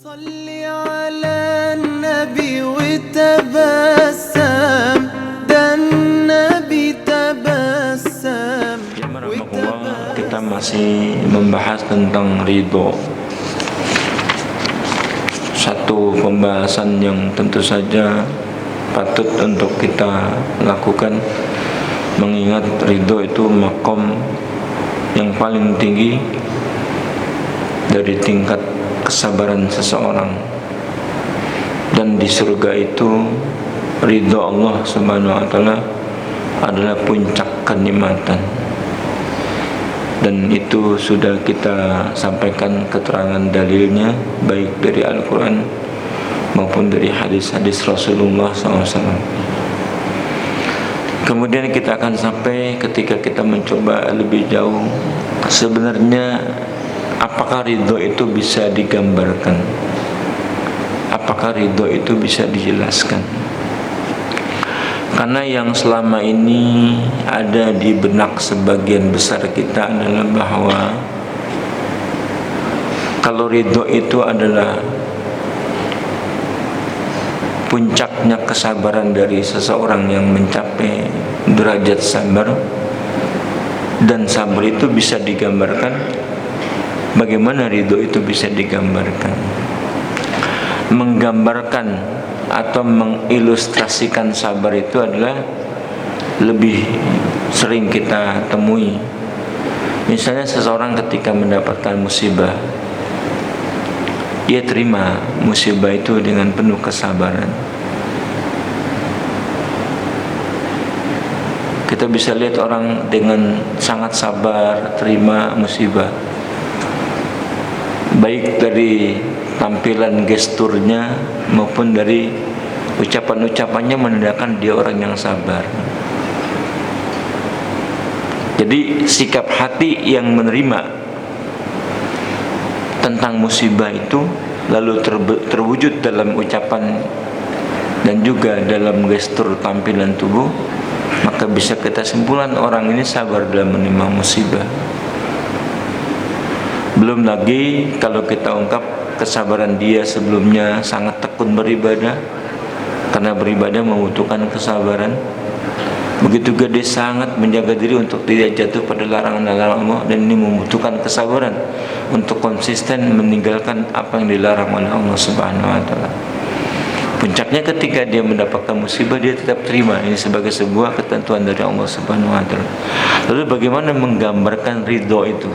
صلي على النبي وتبسم dan Nabi tabassam. Ya, rahmatullah, kita masih membahas tentang ridho. Satu pembahasan yang tentu saja patut untuk kita lakukan, mengingat ridho itu makom yang paling tinggi dari tingkat kesabaran seseorang. Dan di surga itu ridho Allah Subhanahu wa taala adalah puncak kenikmatan. Dan itu sudah kita sampaikan keterangan dalilnya, baik dari Al-Quran maupun dari hadis-hadis Rasulullah SAW. Kemudian kita akan sampai ketika kita mencoba lebih jauh, sebenarnya apakah ridho itu bisa digambarkan? Apakah ridho itu bisa dijelaskan? Karena yang selama ini ada di benak sebagian besar kita adalah bahwa kalau ridho itu adalah puncaknya kesabaran dari seseorang yang mencapai derajat sabar, dan sabar itu bisa digambarkan. Bagaimana ridho itu bisa digambarkan? Menggambarkan atau mengilustrasikan sabar itu adalah lebih sering kita temui. Misalnya seseorang ketika mendapatkan musibah, ia terima musibah itu dengan penuh kesabaran. Kita bisa lihat orang dengan sangat sabar terima musibah, baik dari tampilan gesturnya maupun dari ucapan-ucapannya menandakan dia orang yang sabar. Jadi sikap hati yang menerima tentang musibah itu lalu terwujud dalam ucapan dan juga dalam gestur tampilan tubuh, maka bisa kita simpulkan orang ini sabar dalam menerima musibah. Belum lagi kalau kita ungkap kesabaran dia sebelumnya sangat tekun beribadah, karena beribadah membutuhkan kesabaran. Begitu juga dia sangat menjaga diri untuk tidak jatuh pada larangan-larangan Allah, dan ini membutuhkan kesabaran untuk konsisten meninggalkan apa yang dilarang oleh Allah Subhanahu wa taala. Puncaknya ketika dia mendapatkan musibah, dia tetap terima, ini sebagai sebuah ketentuan dari Allah Subhanahu wa taala. Lalu bagaimana menggambarkan ridho itu?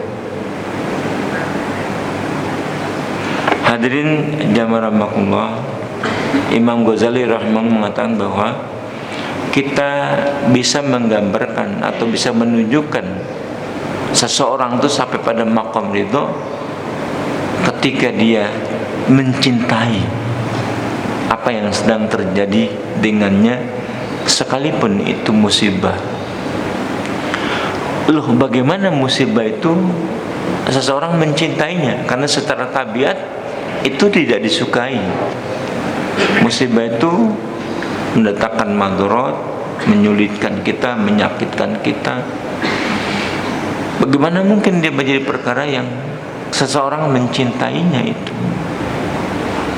Hadirin jamaah rahimakumullah, Imam Ghazali rahimahullah mengatakan bahwa kita bisa menggambarkan atau bisa menunjukkan seseorang itu sampai pada maqam ridho ketika dia mencintai apa yang sedang terjadi dengannya, sekalipun itu musibah. Loh, bagaimana musibah itu seseorang mencintainya? Karena secara tabiat itu tidak disukai. Musibah itu mendatangkan madarat, menyulitkan kita, menyakitkan kita. Bagaimana mungkin dia menjadi perkara yang seseorang mencintainya itu?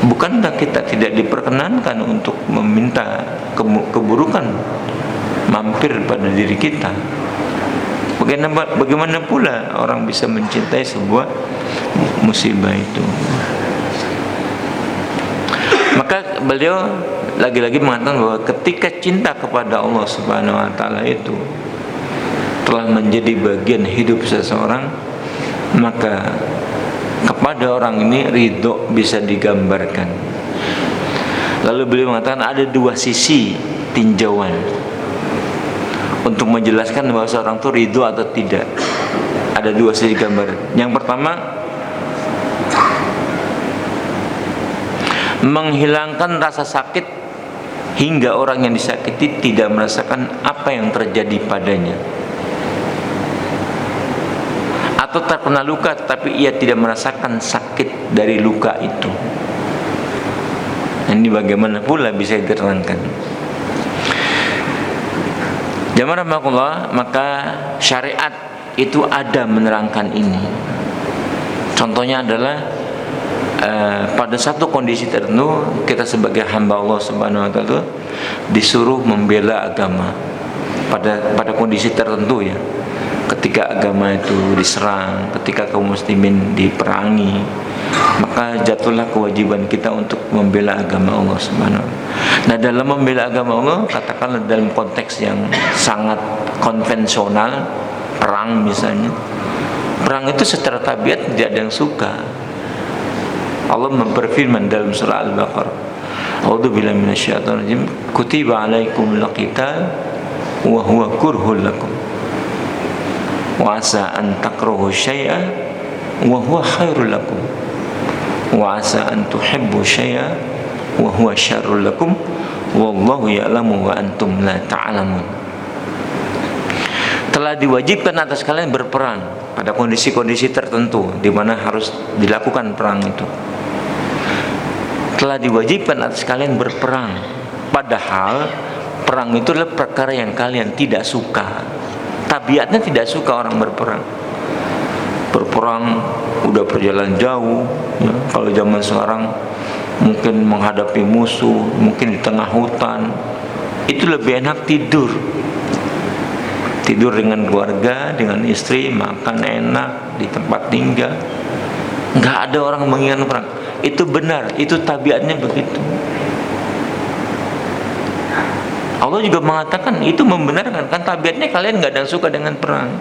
Bukankah kita tidak diperkenankan untuk meminta keburukan mampir pada diri kita? Bagaimana pula orang bisa mencintai sebuah musibah itu? Maka beliau lagi-lagi mengatakan bahwa ketika cinta kepada Allah Subhanahu wa taala itu telah menjadi bagian hidup seseorang, maka kepada orang ini ridho bisa digambarkan. Lalu beliau mengatakan ada dua sisi tinjauan untuk menjelaskan bahwa seorang itu ridho atau tidak. Ada dua sisi gambar. Yang pertama, menghilangkan rasa sakit hingga orang yang disakiti tidak merasakan apa yang terjadi padanya, atau terkena luka tapi ia tidak merasakan sakit dari luka itu. Ini bagaimana pula bisa diterangkan? Jamaah rahimakumullah, maka syariat itu ada menerangkan ini. Contohnya adalah pada satu kondisi tertentu kita sebagai hamba Allah Subhanahu wa taala disuruh membela agama pada kondisi tertentu ya. Ketika agama itu diserang, ketika kaum muslimin diperangi, maka jatuhlah kewajiban kita untuk membela agama Allah Subhanahu wa taala. Nah, dalam membela agama Allah, katakanlah dalam konteks yang sangat konvensional, perang misalnya. Perang itu secara tabiat tidak ada yang suka. Allah berfirman dalam surah Al-Baqarah, A'udzubillahi minasyaitonir rajim, kutiba alaikumul qital wa huwa kurhul lakum wa asa an takrahu syai'an wa huwa khairul lakum wa asa an tuhibbu syai'an wa huwa syarrul lakum wallahu ya'lamu wa antum la ta'lamun. Telah diwajibkan atas kalian berperang pada kondisi-kondisi tertentu di mana harus dilakukan perang itu. Telah diwajibkan atas kalian berperang, padahal perang itu adalah perkara yang kalian tidak suka. Tabiatnya tidak suka orang berperang. Berperang udah perjalanan jauh ya. Kalau zaman sekarang mungkin menghadapi musuh, mungkin di tengah hutan, itu lebih enak tidur dengan keluarga, dengan istri, makan enak di tempat tinggal, nggak ada orang menginginkan perang. Itu benar, itu tabiatnya begitu. Allah juga mengatakan itu membenarkan, kan tabiatnya kalian nggak ada yang suka dengan perang,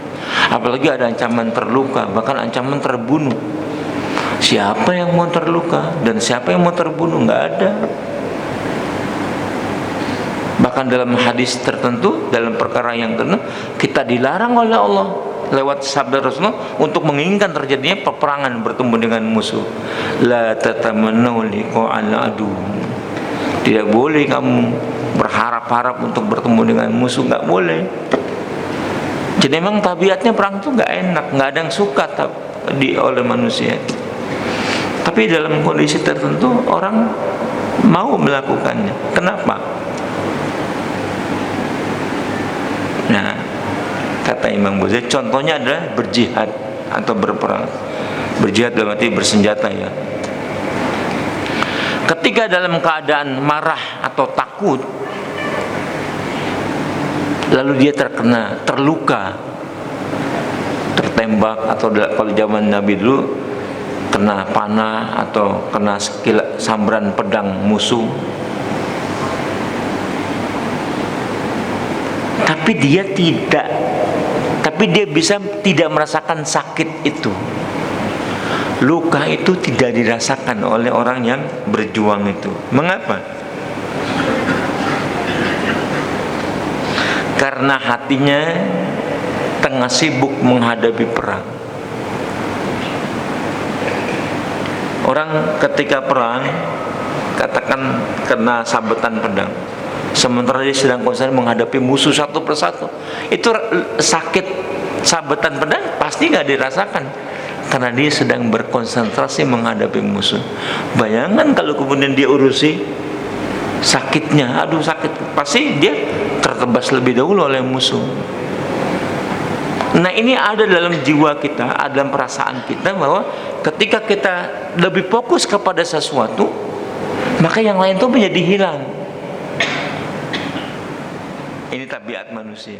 apalagi ada ancaman terluka, bahkan ancaman terbunuh. Siapa yang mau terluka dan siapa yang mau terbunuh? Nggak ada. Bahkan dalam hadis tertentu, dalam perkara yang tertentu, kita dilarang oleh Allah lewat sabda Rasulullah untuk menginginkan terjadinya peperangan, bertemu dengan musuh. La tatamannu liqa'al adu. Tidak boleh kamu berharap-harap untuk bertemu dengan musuh, nggak boleh. Jadi memang tabiatnya perang itu nggak enak, nggak ada yang suka oleh manusia. Tapi dalam kondisi tertentu orang mau melakukannya. Kenapa? Nah, kata Imam Ghazali, contohnya adalah berjihad atau berperang. Berjihad dalam arti bersenjata ya. Ketika dalam keadaan marah atau takut, lalu dia terluka, tertembak, atau kalau zaman Nabi dulu kena panah atau kena sambaran pedang musuh, tapi dia bisa tidak merasakan sakit itu. Luka itu tidak dirasakan oleh orang yang berjuang itu. Mengapa? Karena hatinya tengah sibuk menghadapi perang. Orang ketika perang, katakan kena sabetan pedang, sementara dia sedang konsen menghadapi musuh satu persatu, itu sakit sabetan pedang pasti nggak dirasakan, karena dia sedang berkonsentrasi menghadapi musuh. Bayangkan kalau kemudian dia urusi sakitnya, aduh sakit, pasti dia tertebas lebih dahulu oleh musuh. Nah, ini ada dalam jiwa kita, ada dalam perasaan kita, bahwa ketika kita lebih fokus kepada sesuatu, maka yang lain itu menjadi hilang. Ini tabiat manusia.